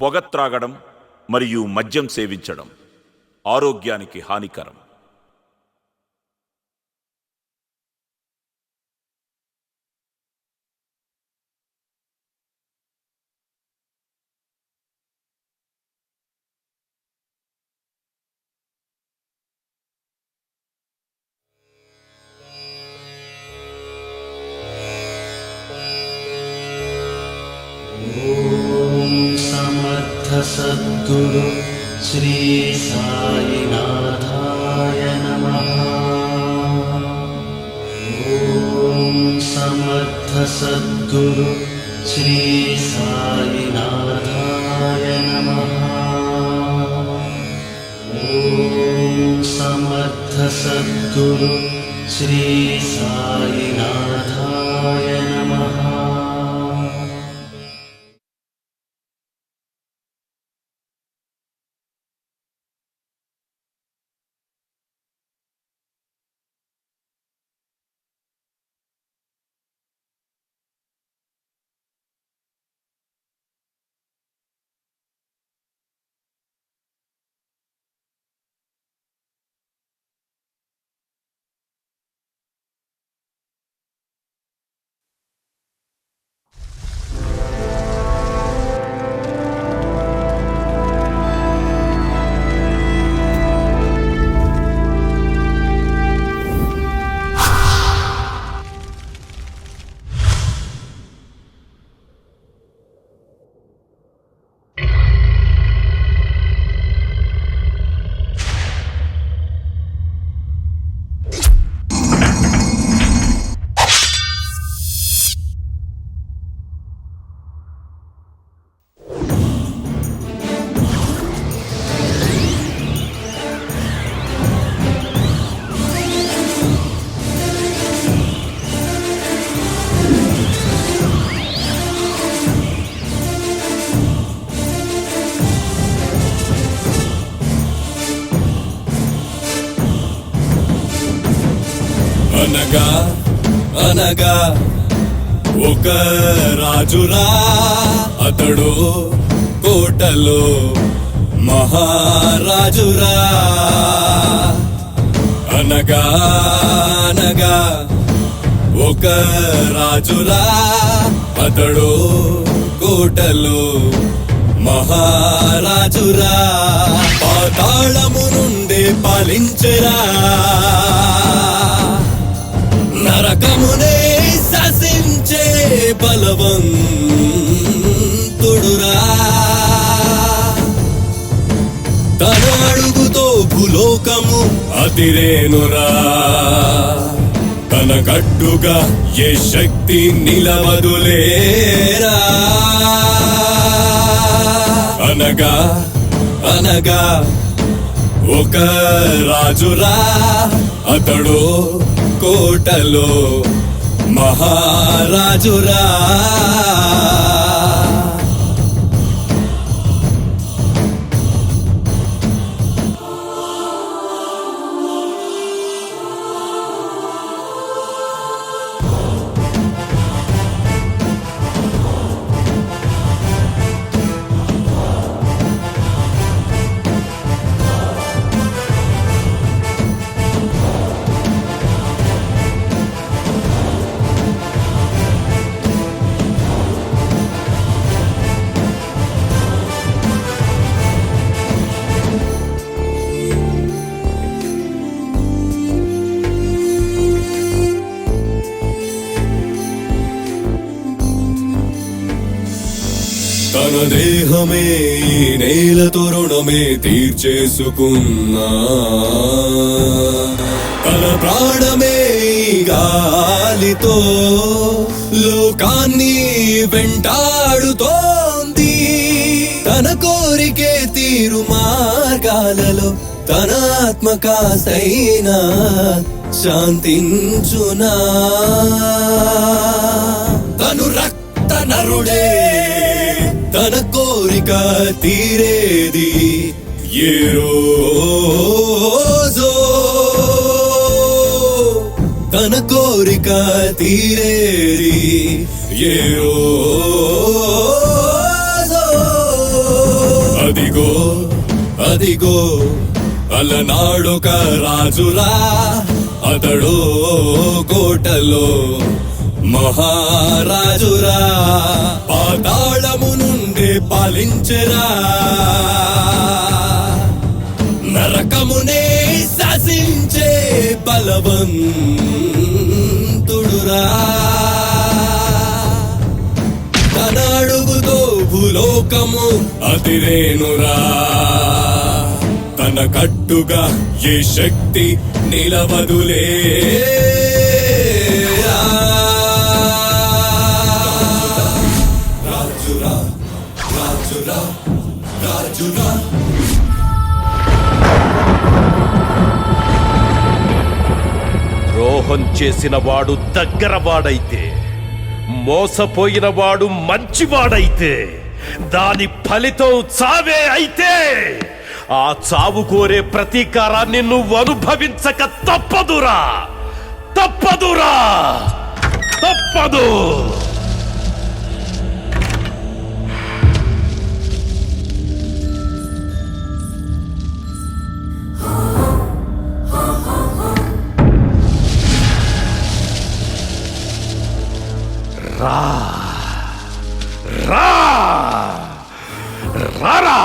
పొగ త్రాగడం మరియు మద్యం సేవించడం ఆరోగ్యానికి హానికరం. सद्गुरु श्री साईनाथाय नमः। ओम समर्थ सद्गुरु श्री साईनाथाय नमः। ओम समर्थ सद्गुरु श्री साईनाथाय नमः। అనగా అనగా ఒక రాజురా, అతడు కోటలో మహారాజురా. అనగా అనగా ఒక రాజురా, అతడు కోటలో మహారాజురా. పాతాళము నుండి పాలించెరా, నరకమునే శాసించే బలవంతుడురా. తన అడుగుతో భూలోకము అతిరేనురా, తన కట్టుగా ఏ శక్తి నిలవదులేరా. అనగా అనగా ఒక రాజురా, అతడు కోటలో మహారాజురా. తన దేహమే ఈ నేలతో రుణమే తీర్చేసుకున్నా, తన ప్రాణమే ఈ గాలితో లోకాన్ని వెంటాడుతోంది. తన కోరికే తీరు మార్గాలలో తన ఆత్మ కాసైనా శాంతించునా. తను రక్త నరుడే, తన కోరిక తీరేది ఏ రోజో. తన కోరిక తీరేది ఏ రోజో. అదిగో అదిగో అలనాడొక రాజురా, అతడో కోటలో మహారాజురా, పాతాళము నుండి పాలించెరా, నరకమునే శాసించే బలవంతుడురా. తన అడుగుతో భూలోకము అతిరేనురా, తన కట్టుగా ఏ శక్తి నిలవదులే. రాజురా రాజురా రాజురా. ద్రోహం చేసిన వాడు దగ్గరవాడైతే, మోసపోయిన వాడు మంచివాడైతే, దాని ఫలితం చావే అయితే, ఆ చావు కోరే ప్రతీకారాన్ని నువ్వు అనుభవించక తప్పదురా, తప్పదురా, తప్పదు. రా రా రారా.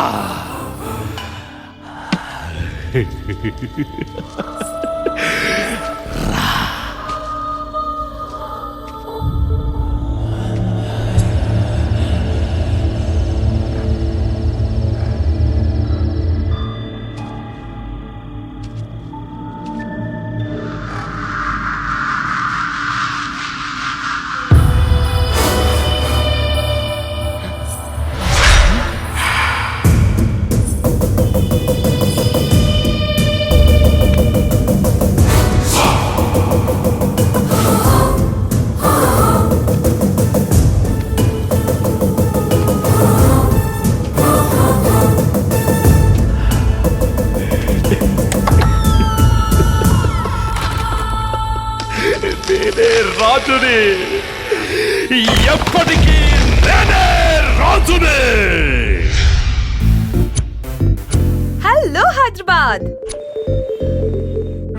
నేనే రాజుని, ఎప్పటికీ నేనే రాజుని. హలో హైదరాబాద్,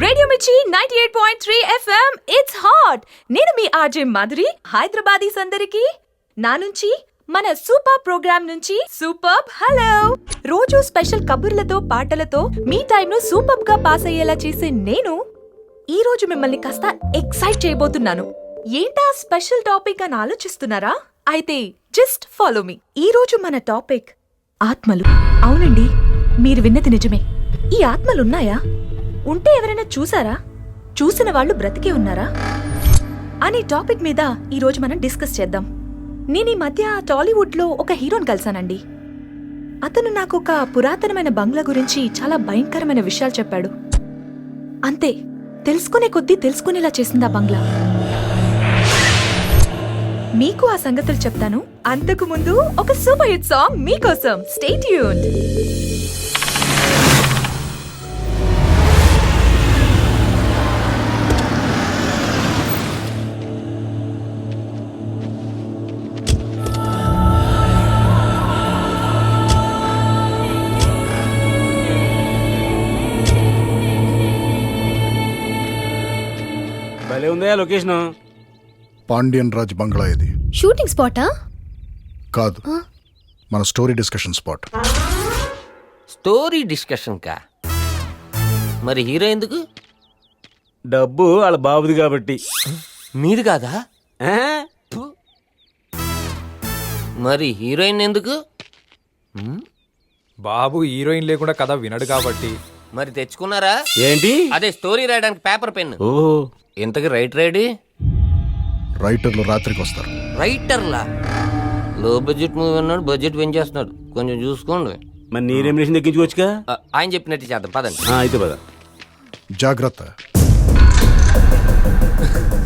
రేడియో మిర్చి 98.3 FM. It's hot. నేను మీ ఆర్జే మాధురి. హైదరాబాదీస్ అందరికి నా నుంచి, మన సూపర్ ప్రోగ్రామ్ నుంచి సూపర్ హలో. రోజు స్పెషల్ కబుర్లతో పాటలతో మీ టైంను సూపర్ గా పాస్ అయ్యేలా చేసే నేను ఈ రోజు మిమ్మల్ని కాస్త ఎక్సైట్ చేయబోతున్నాను. ఏంటా స్పెషల్ టాపిక్ అని ఆలోచిస్తున్నారా? అయితే జస్ట్ ఫాలో మీ. ఈ రోజు మన టాపిక్ ఆత్మలు. అవునండి, మీరు విన్నది నిజమే. ఈ ఆత్మలున్నాయా? ఉంటే ఎవరైనా చూసారా? చూసిన వాళ్ళు బ్రతికే ఉన్నారా అనే టాపిక్ మీద ఈ రోజు మనం డిస్కస్ చేద్దాం. నేను ఈ మధ్య టాలీవుడ్ లో ఒక హీరోని కలిసానండి. అతను నాకు ఒక పురాతనమైన బంగ్లా గురించి చాలా భయంకరమైన విషయాలు చెప్పాడు. అంతే, తెలుసుకునే కొద్దీ తెలుసుకునేలా చేసింది ఆ బంగ్లా. మీకు ఆ సంగతులు చెప్తాను. అంతకు ముందు ఒక సూపర్ హిట్ సాంగ్ మీకోసం. Stay tuned. భలే ఉందా లొకేషన్? పాండ్యన్ రాజ్ బంగ్లా ఇది. Shooting Sparta? కాదు, మన story discussion spot. Story discussion కా? మరి హీరో ఎందుకు? డబ్బు వాళ్ళ బాబుది కాబట్టి. మీది కాదా? ఆ? ఫు. మరి హీరోయిన్ ఎందుకు? బాబు హీరోయిన్ లేకుండా కథ వినడు కాబట్టి. మరి తెచ్చుకున్నారా? ఏంటి? అదే స్టోరీ రాయడానికి పేపర్ పెన్. ఓ, ఇంతకి రైటర్ ఐడి? రైటర్లు రాత్రికి వస్తారు. రైటర్లా? లో బడ్జెట్ మూవీ అన్నాడు, బడ్జెట్ పెంచేస్తున్నాడు. కొంచెం చూసుకోండి. మరి నీ రెమ్యునేషన్ దక్కించుకోవచ్చుగా. ఆయన చెప్పినట్టు చేద్దాం, పదండి. అయితే పద. జాగ్రత్త.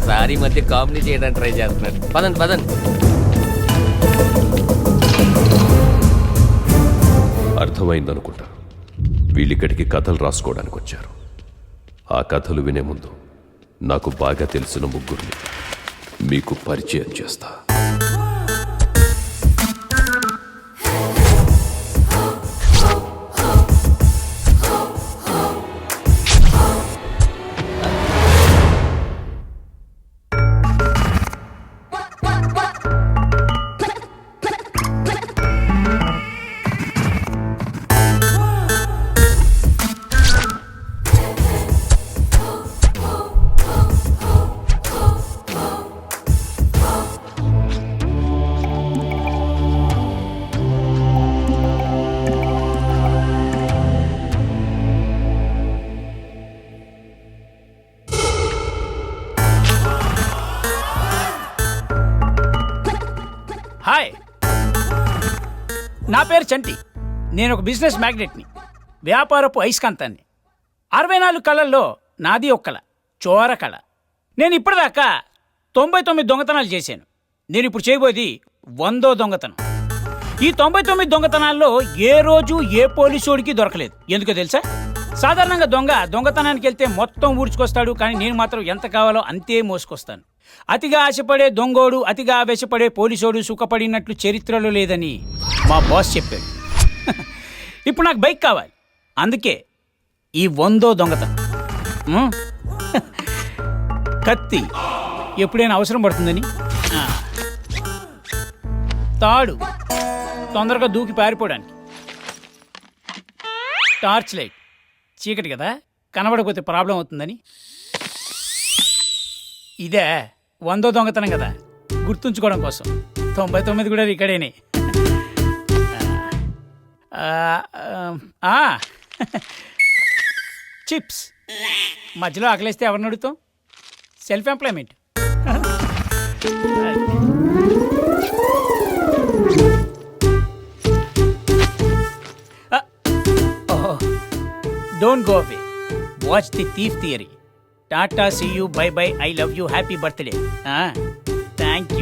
సారీ, మధ్య కామెడీ చేయడానికి ట్రై చేస్తున్నాడు. పదండి పదండి. అర్థమైందనుకుంటా. వీళ్ళిక్కడికి కథలు రాసుకోవడానికి వచ్చారు. ఆ కథలు వినే ముందు నాకు బాగా తెలిసిన ముగ్గురిని మీకు పరిచయం చేస్తా. నా పేరు చంటి. నేను ఒక బిజినెస్ మ్యాగ్నెట్ని, వ్యాపారపు అయస్కాంతాన్ని. 64 కళల్లో నాది ఒక కళ, చోర కళ. నేను ఇప్పటిదాకా 99 దొంగతనాలు చేశాను. నేను ఇప్పుడు చేయబోయేది 100వ దొంగతనం. ఈ 99 దొంగతనాల్లో ఏ రోజు ఏ పోలీసోడికి దొరకలేదు. ఎందుకో తెలుసా? సాధారణంగా దొంగతనానికి వెళ్తే మొత్తం ఊడ్చుకొస్తాడు, కానీ నేను మాత్రం ఎంత కావాలో అంతే మోసుకొస్తాను. అతిగా ఆశపడే దొంగోడు, అతిగా ఆవేశపడే పోలీసోడు సుఖపడినట్లు చరిత్రలో లేదని మా బాస్ చెప్పాడు. ఇప్పుడు నాకు బైక్ కావాలి, అందుకే ఈ 100వ దొంగతనం. కత్తి ఎప్పుడైనా అవసరం పడుతుందని, తాడు తొందరగా దూకి పారిపోవడానికి, టార్చ్ లైట్ చీకటి కదా కనబడకపోతే ప్రాబ్లం అవుతుందని. ఇదే 100వ దొంగతనం కదా, గుర్తుంచుకోవడం కోసం. 99 కూడా ఇక్కడేనే. చిప్స్ మధ్యలో ఆకలేస్తే ఎవరిని అడుగుతాం? Self employment. Don't go away, watch the thief theory. Tata, see you, bye bye, I love you, happy birthday. Thank you.